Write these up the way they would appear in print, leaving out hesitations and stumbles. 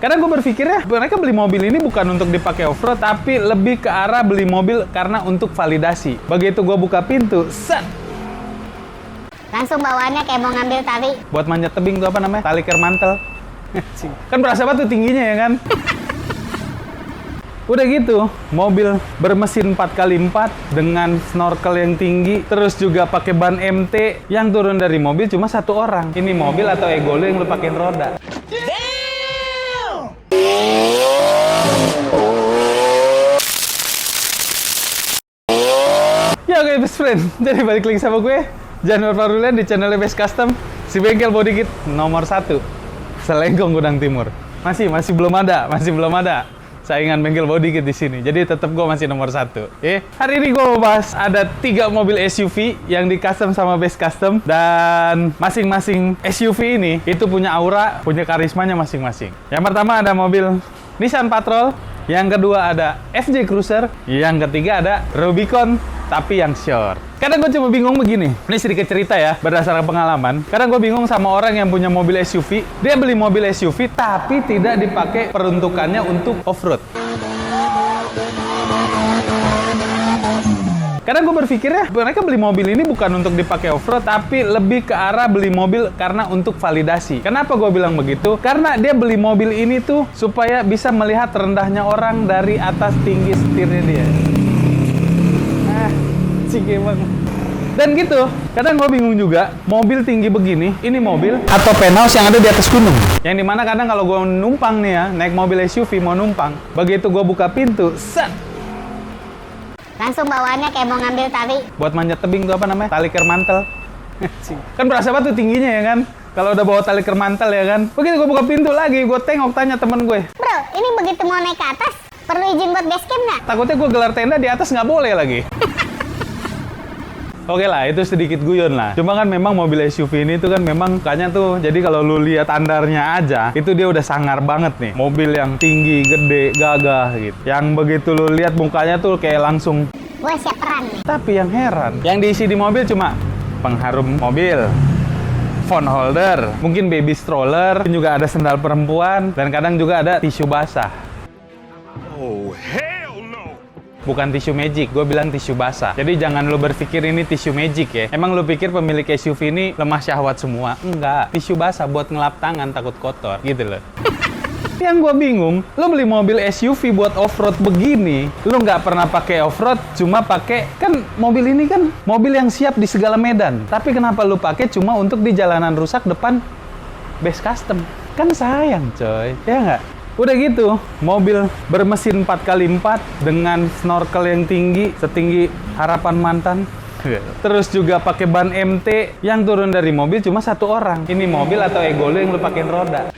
Karena gue berpikirnya mereka beli mobil ini bukan untuk dipakai off-road, tapi lebih ke arah beli mobil karena untuk validasi. Begitu gue buka pintu, set! Langsung bawaannya kayak mau ngambil tali. Buat manjat tebing tuh apa namanya? Tali kermantel. Kan berasa banget tuh tingginya ya kan? Udah gitu, mobil bermesin 4x4 dengan snorkel yang tinggi, terus juga pakai ban MT, yang turun dari mobil cuma satu orang. Ini mobil atau ego lu yang lu pakein roda? Ya oke best friend, jadi balik lagi sama gue, Januar Farulian di channel Best Custom, si bengkel body kit nomor 1, Selengkong Gudang Timur. Masih belum ada saingan bengkel body kit di sini. Jadi tetap gue masih nomor 1. Hari ini gue mau bahas ada 3 mobil SUV yang di custom sama Best Custom, dan masing-masing SUV ini itu punya aura, punya karismanya masing-masing. Yang pertama ada mobil Nissan Patrol, yang kedua ada FJ Cruiser, yang ketiga ada Rubicon tapi yang short. Kadang gue cuma bingung begini, ini sedikit cerita ya, berdasarkan pengalaman. Kadang gue bingung sama orang yang punya mobil SUV, dia beli mobil SUV tapi tidak dipakai peruntukannya untuk off-road. Kadang gue berpikirnya mereka beli mobil ini bukan untuk dipakai off-road, tapi lebih ke arah beli mobil karena untuk validasi. Kenapa gue bilang begitu? Karena dia beli mobil ini tuh supaya bisa melihat rendahnya orang dari atas tinggi setirnya dia. Emang. Dan gitu, kadang gue bingung juga, mobil tinggi begini, ini mobil atau penthouse yang ada di atas gunung. Yang dimana kadang kalau gue numpang nih ya, naik mobil SUV mau numpang, begitu gue buka pintu, set! Langsung bawaannya kayak mau ngambil tali. Buat manjat tebing tuh apa namanya? Tali kermantel. Kan berasa banget tuh tingginya ya kan? Kalau udah bawa tali kermantel ya kan? Begitu gue buka pintu lagi, gue tengok, tanya temen gue. Bro, ini begitu mau naik ke atas, perlu izin buat base camp nggak? Takutnya gue gelar tenda di atas nggak boleh lagi. Oke lah, itu sedikit guyon lah. Cuma kan memang mobil SUV ini tuh kan memang mukanya tuh, jadi kalau lu lihat andarnya aja, itu dia udah sangar banget nih. Mobil yang tinggi, gede, gagah gitu. Yang begitu lu lihat mukanya tuh kayak langsung, Gue siap perang nih. tapi yang heran, yang diisi di mobil cuma pengharum mobil, phone holder, mungkin baby stroller, juga ada sendal perempuan, dan kadang juga ada tisu basah. Oh, hell no! Bukan tisu magic, gue bilang tisu basah. Jadi jangan lo berpikir ini tisu magic ya. Emang lo pikir pemilik SUV ini lemah syahwat semua? Enggak, tisu basah buat ngelap tangan takut kotor, gitu loh. Yang gue bingung, lo beli mobil SUV buat off-road begini, lo nggak pernah pakai off-road, cuma pakai, kan mobil ini kan mobil yang siap di segala medan. Tapi kenapa lo pakai cuma untuk di jalanan rusak depan Best Custom? Kan sayang coy, ya nggak? Udah gitu, mobil bermesin 4x4 dengan snorkel yang tinggi, setinggi harapan mantan. Terus juga pakai ban MT, yang turun dari mobil cuma satu orang. Ini mobil atau ego lu yang lu pakein roda?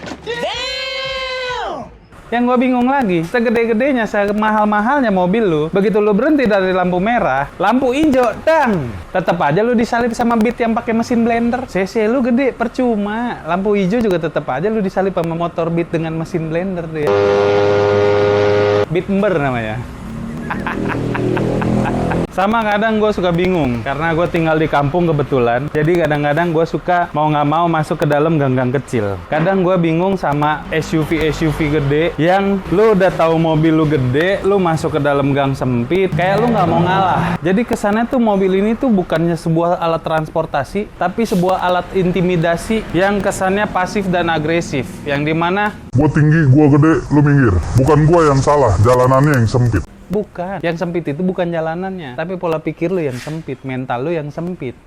Yang gue bingung lagi, segede-gedenya, semahal-mahalnya mobil lu, begitu lu berhenti dari lampu merah, lampu hijau, dang! Tetap aja lu disalip sama Beat yang pakai mesin blender. CC lu gede, percuma. Lampu hijau juga tetap aja lu disalip sama motor Beat dengan mesin blender tuh ya. Beat Ember namanya. Sama kadang gue suka bingung, karena gue tinggal di kampung kebetulan. Jadi kadang-kadang gue suka mau nggak mau masuk ke dalam gang-gang kecil. Kadang gue bingung sama SUV gede, yang lu udah tahu mobil lu gede, lu masuk ke dalam gang sempit, kayak lu nggak mau ngalah. Jadi kesannya tuh mobil ini tuh bukannya sebuah alat transportasi, tapi sebuah alat intimidasi yang kesannya pasif dan agresif. Yang dimana Gua tinggi, gua gede, lu minggir. Bukan gua yang salah, jalanannya yang sempit. bukan. Yang sempit itu bukan jalanannya, tapi pola pikir lu yang sempit, mental lu yang sempit.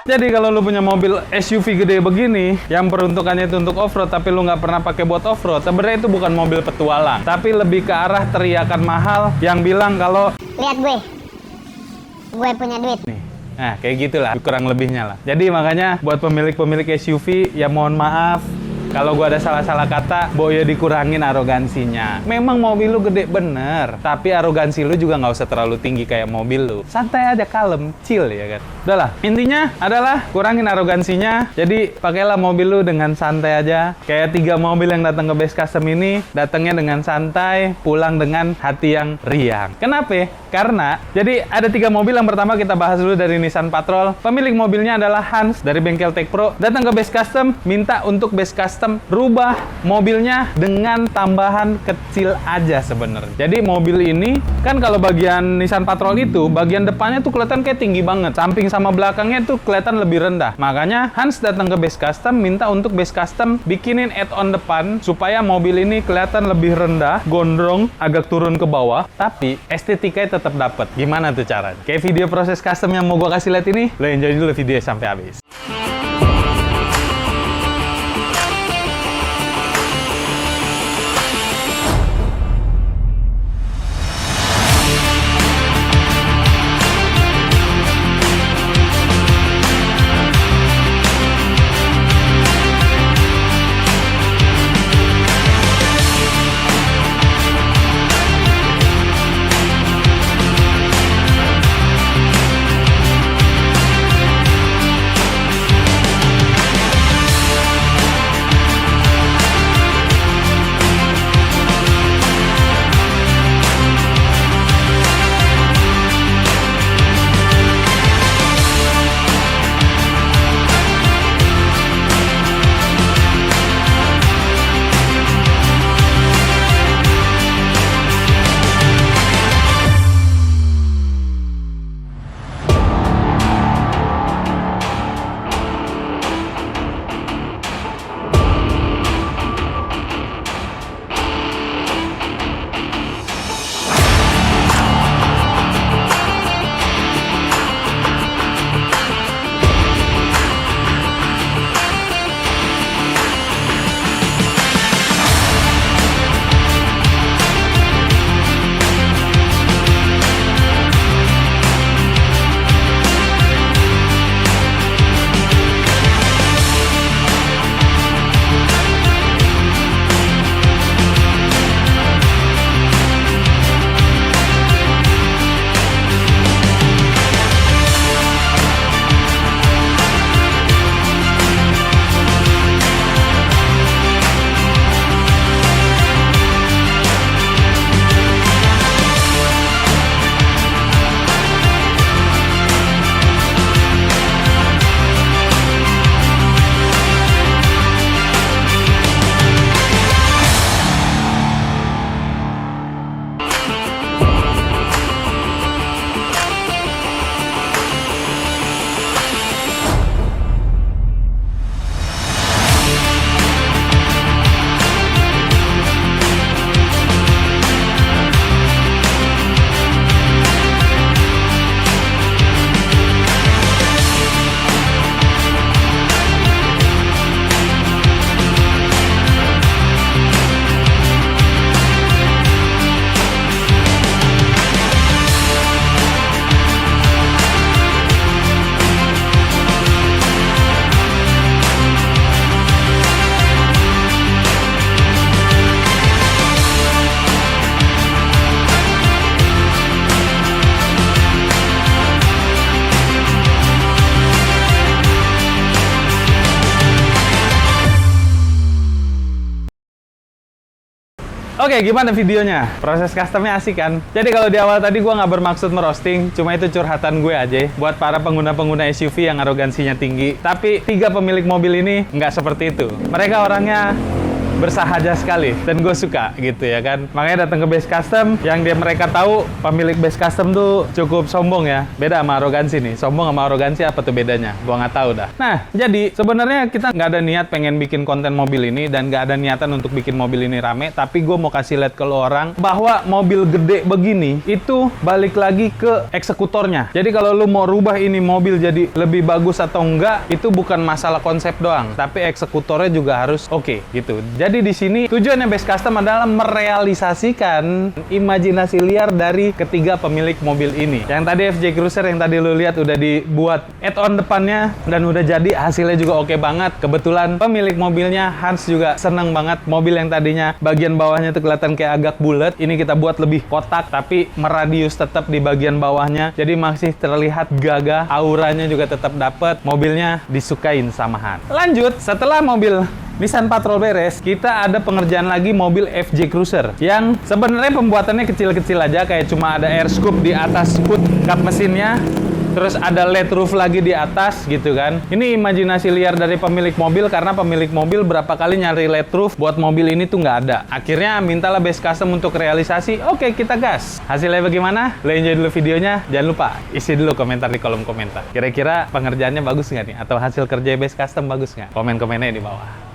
Jadi kalau lu punya mobil SUV gede begini, yang peruntukannya itu untuk off-road, tapi lu nggak pernah pakai buat off-road, sebenarnya itu bukan mobil petualang, tapi lebih ke arah teriakan mahal yang bilang kalau Lihat gue punya duit. nih. Nah, kayak gitulah kurang lebihnya lah. Jadi makanya buat pemilik-pemilik SUV, ya mohon maaf kalau gua ada salah-salah kata, boyo dikurangin arogansinya. Memang mobil lu gede bener, tapi arogansi lu juga nggak usah terlalu tinggi kayak mobil lu. Santai aja, kalem, chill ya kan. Udahlah, intinya adalah kurangin arogansinya. Jadi pakailah mobil lu dengan santai aja. Kayak 3 mobil yang datang ke Best Custom ini, datangnya dengan santai, pulang dengan hati yang riang. Kenapa? Karena, jadi ada 3 mobil. Yang pertama kita bahas dulu dari Nissan Patrol. Pemilik mobilnya adalah Hans dari bengkel Tech Pro. Datang ke Best Custom, minta untuk Best Custom Custom rubah mobilnya dengan tambahan kecil aja sebenarnya. Jadi mobil ini kan kalau bagian Nissan Patrol itu bagian depannya tuh kelihatan kayak tinggi banget, samping sama belakangnya tuh kelihatan lebih rendah. Makanya Hans datang ke Base Custom minta untuk Base Custom bikinin add-on depan supaya mobil ini kelihatan lebih rendah, gondrong, agak turun ke bawah, tapi estetikanya tetap dapat. Gimana tuh caranya? Kayak video proses custom yang mau gua kasih lihat ini, lo enjoy dulu video sampai habis. Oke, gimana videonya? Proses customnya asik kan? Jadi kalau di awal tadi gue nggak bermaksud merosting, cuma itu curhatan gue aja buat para pengguna-pengguna SUV yang arogansinya tinggi. Tapi 3 pemilik mobil ini nggak seperti itu. Mereka orangnya bersahaja sekali dan gue suka gitu ya kan. Makanya datang ke Base Custom yang mereka tahu pemilik Base Custom tuh cukup sombong ya. Beda sama arogansi nih. Sombong sama arogansi apa tuh bedanya? Gua nggak tahu dah. Nah, jadi sebenarnya kita nggak ada niat pengen bikin konten mobil ini dan nggak ada niatan untuk bikin mobil ini rame. Tapi gue mau kasih lihat ke lo orang bahwa mobil gede begini itu balik lagi ke eksekutornya. Jadi kalau lu mau rubah ini mobil jadi lebih bagus atau enggak, itu bukan masalah konsep doang, tapi eksekutornya juga harus oke gitu. Jadi di sini tujuannya Base Custom adalah merealisasikan imajinasi liar dari ketiga pemilik mobil ini. Yang tadi FJ Cruiser yang tadi lu lihat udah dibuat add-on depannya dan udah jadi, hasilnya juga oke banget. Kebetulan pemilik mobilnya Hans juga seneng banget. Mobil yang tadinya bagian bawahnya tuh kelihatan kayak agak bulat, ini kita buat lebih kotak tapi meradius tetap di bagian bawahnya. Jadi masih terlihat gagah, auranya juga tetap dapet. Mobilnya disukain sama Hans. Lanjut, setelah mobil Nissan Patrol beres, kita ada pengerjaan lagi mobil FJ Cruiser yang sebenarnya pembuatannya kecil-kecil aja, kayak cuma ada air scoop di atas hood kap mesinnya. terus ada LED roof lagi di atas gitu kan. Ini imajinasi liar dari pemilik mobil, karena pemilik mobil berapa kali nyari LED roof buat mobil ini tuh nggak ada. Akhirnya mintalah Best Custom untuk realisasi. Oke, kita gas. Hasilnya bagaimana? Lo enjoy dulu videonya. Jangan lupa isi dulu komentar di kolom komentar. Kira-kira pengerjaannya bagus nggak nih? Atau hasil kerja Best Custom bagus nggak? Komen-komennya di bawah.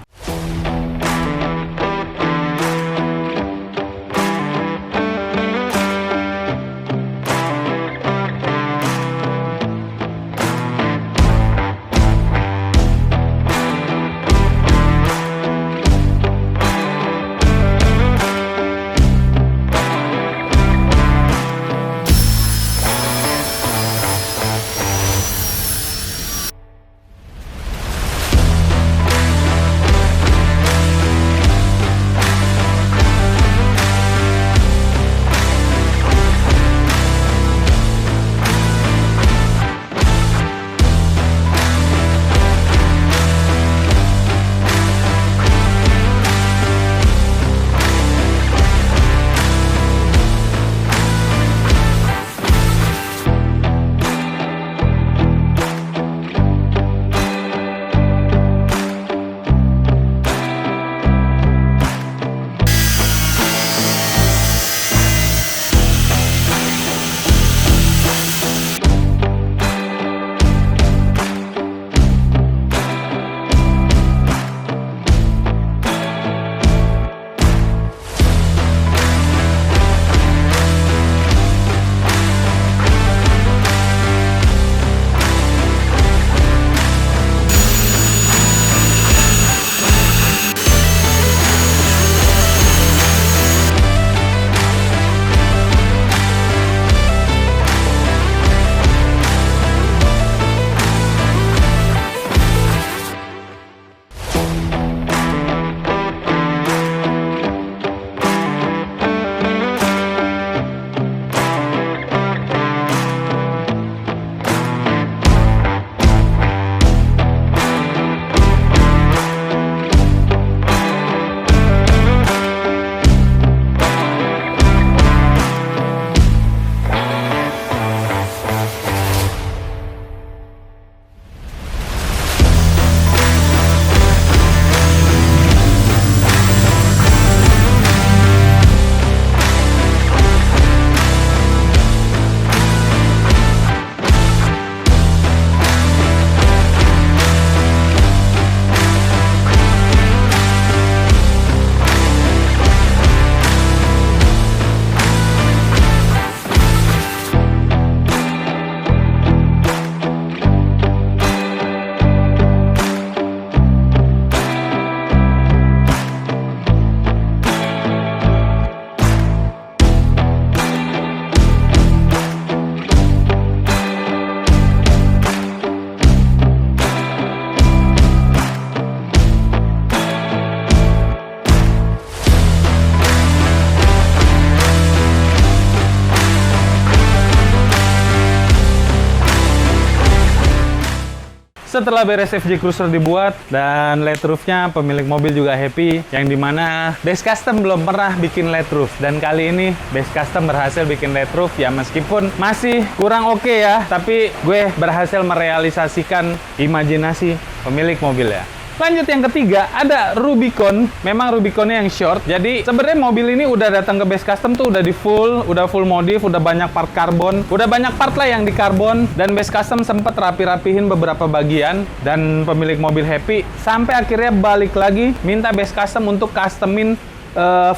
Setelah beres FJ Cruiser dibuat dan LED roof-nya, pemilik mobil juga happy, yang dimana Best Custom belum pernah bikin LED roof, dan kali ini Best Custom berhasil bikin LED roof. Ya meskipun masih kurang oke ya, tapi gue berhasil merealisasikan imajinasi pemilik mobil ya. Lanjut yang ketiga, ada Rubicon. Memang Rubiconnya yang short. Jadi sebenarnya mobil ini udah datang ke Best Custom tuh udah full modif, udah banyak part karbon, udah banyak part lah yang di karbon. Dan Best Custom sempat rapi-rapihin beberapa bagian dan pemilik mobil happy. Sampai akhirnya balik lagi minta Best Custom untuk customin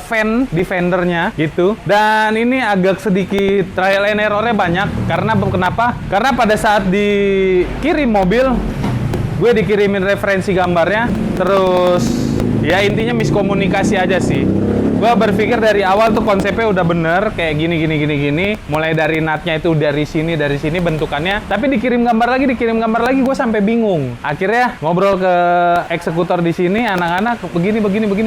fan di fendernya gitu. Dan ini agak sedikit trial and errornya banyak. Karena kenapa? Karena pada saat dikirim mobil, gue dikirimin referensi gambarnya, terus ya intinya miskomunikasi aja sih. Gue berpikir dari awal tuh konsepnya udah bener, kayak gini. Mulai dari nutnya itu dari sini bentukannya. Tapi dikirim gambar lagi, gue sampai bingung. Akhirnya ngobrol ke eksekutor di sini, anak-anak begini.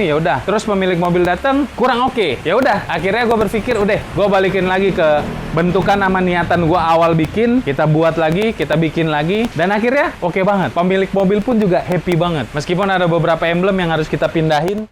Ya udah. Terus pemilik mobil datang kurang oke. Ya udah. Akhirnya gue berpikir, udah, gue balikin lagi ke bentukan sama niatan gue awal bikin. Kita buat lagi, kita bikin lagi, dan akhirnya oke banget. Pemilik mobil pun juga happy banget. Meskipun ada beberapa emblem yang harus kita pindahin.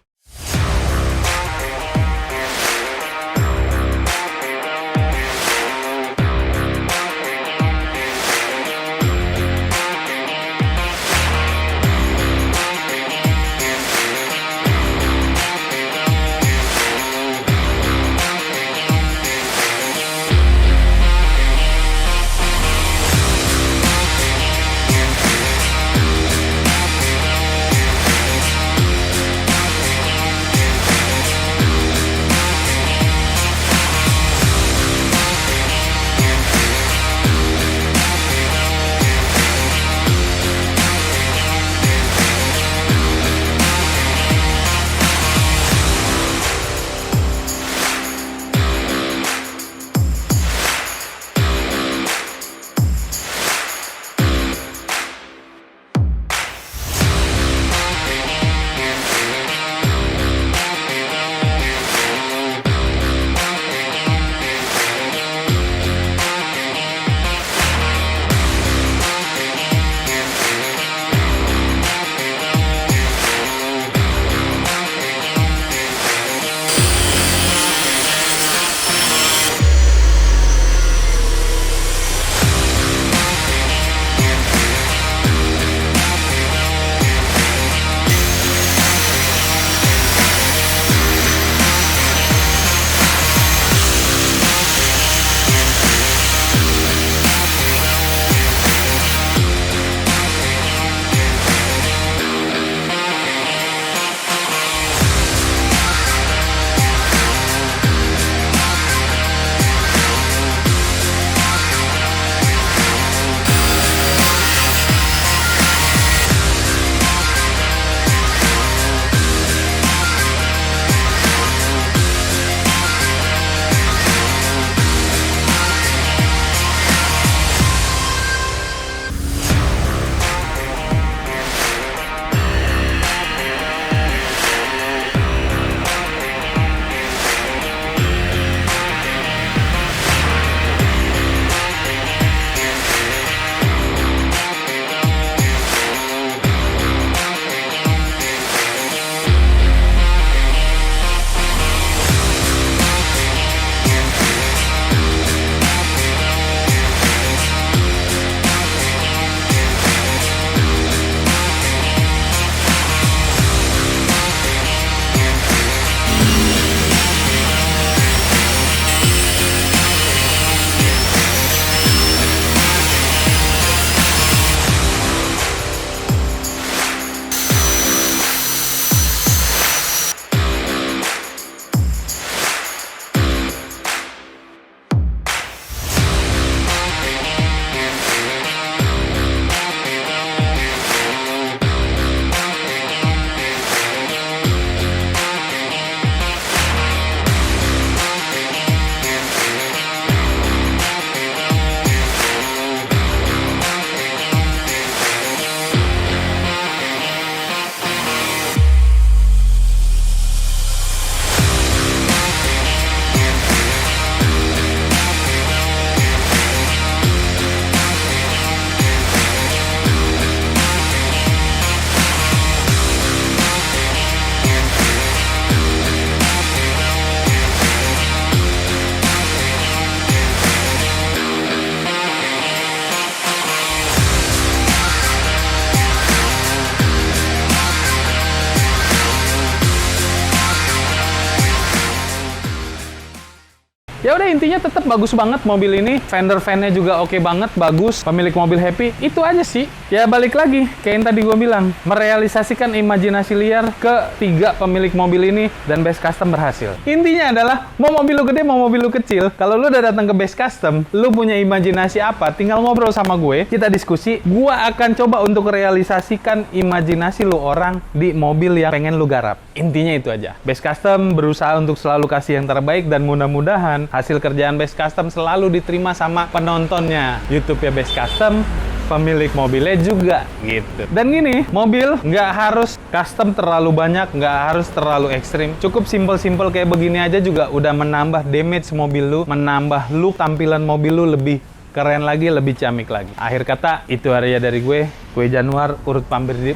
Ya udah, intinya tetap bagus banget mobil ini. Fender fan-nya juga oke banget, bagus. Pemilik mobil happy. Itu aja sih. Ya balik lagi, kayak yang tadi gue bilang, merealisasikan imajinasi liar ke 3 pemilik mobil ini dan Best Custom berhasil. Intinya adalah, mau mobil lu gede, mau mobil lu kecil, kalau lu udah datang ke Best Custom, lu punya imajinasi apa, tinggal ngobrol sama gue, kita diskusi, gue akan coba untuk realisasikan imajinasi lu orang di mobil yang pengen lu garap. Intinya itu aja. Best Custom berusaha untuk selalu kasih yang terbaik dan mudah-mudahan hasil kerjaan Best Custom selalu diterima sama penontonnya YouTube ya Best Custom, pemilik mobilnya juga gitu. Dan gini, mobil nggak harus custom terlalu banyak, nggak harus terlalu ekstrim. Cukup simple-simple kayak begini aja juga udah menambah damage mobil lu, menambah look tampilan mobil lu lebih keren lagi, lebih ciamik lagi. Akhir kata, itu area dari gue Januar, turut pamit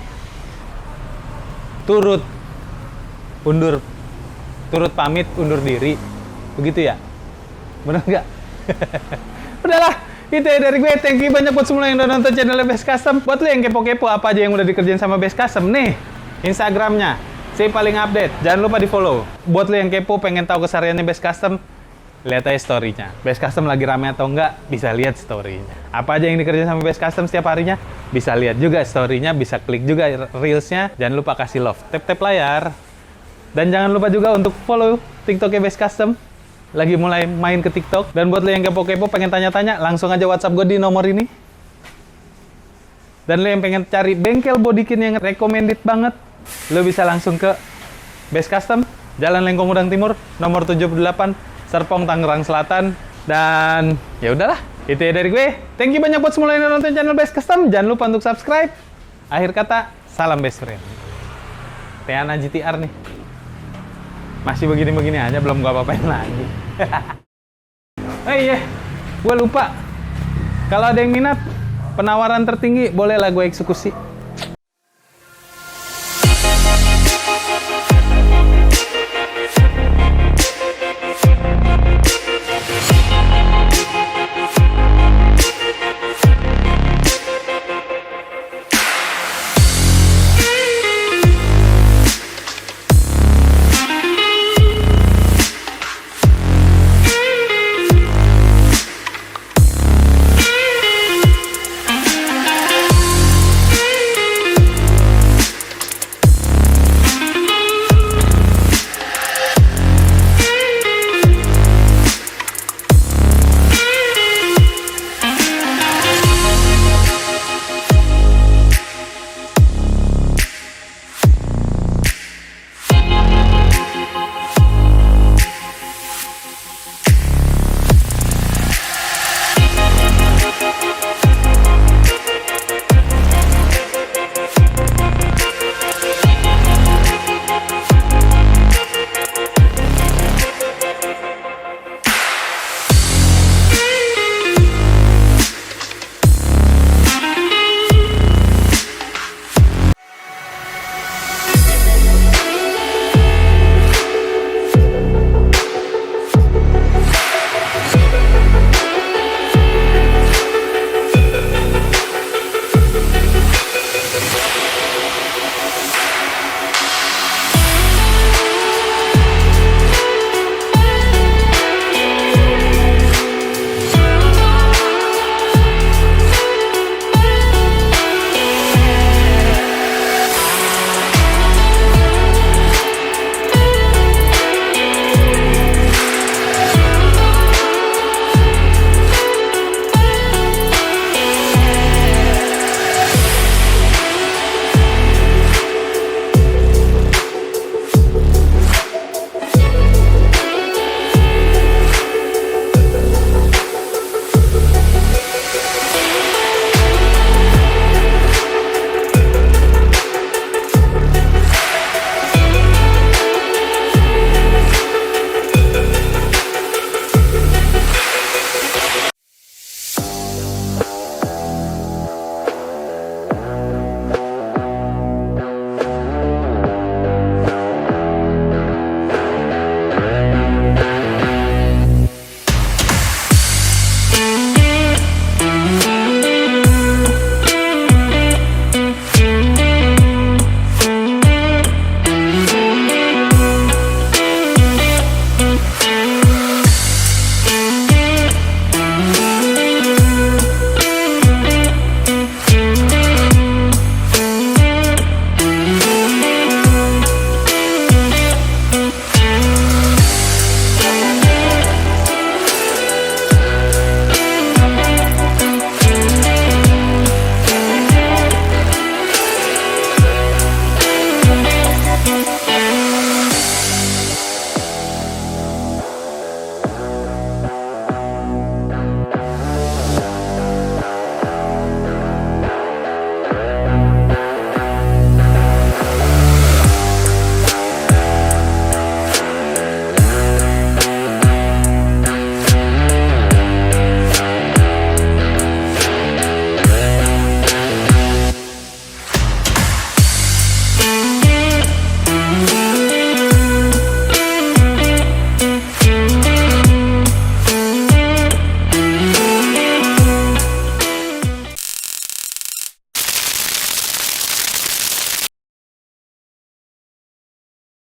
undur diri. Begitu ya? Bener nggak? Udahlah, itu ya dari gue. Thank you banyak buat semua yang udah nonton channel Best Custom. Buat lo yang kepo-kepo apa aja yang udah dikerjain sama Best Custom, nih Instagramnya, saya paling update. Jangan lupa di follow. Buat lo yang kepo pengen tahu kesehariannya Best Custom, lihat aja story-nya. Best Custom lagi rame atau enggak, bisa lihat story-nya. Apa aja yang dikerjain sama Best Custom setiap harinya, bisa lihat juga story-nya, bisa klik juga reels-nya. Jangan lupa kasih love, tap-tap layar. Dan jangan lupa juga untuk follow TikTok-nya Best Custom. Lagi mulai main ke TikTok. Dan buat lo yang kepo-kepo pengen tanya-tanya, langsung aja WhatsApp gue di nomor ini. Dan lo yang pengen cari bengkel bodikin yang recommended banget, lo bisa langsung ke Best Custom, Jalan Lengkong Udang Timur, nomor 78, Serpong, Tangerang Selatan. Dan ya udahlah, itu ya dari gue. Thank you banyak buat semua yang nonton channel Best Custom. Jangan lupa untuk subscribe. Akhir kata, salam best friend. Teana GTR nih. Masih begini-begini aja, belum gue apa-apain lagi. Oh iya, gue lupa. Kalau ada yang minat, penawaran tertinggi bolehlah gue eksekusi.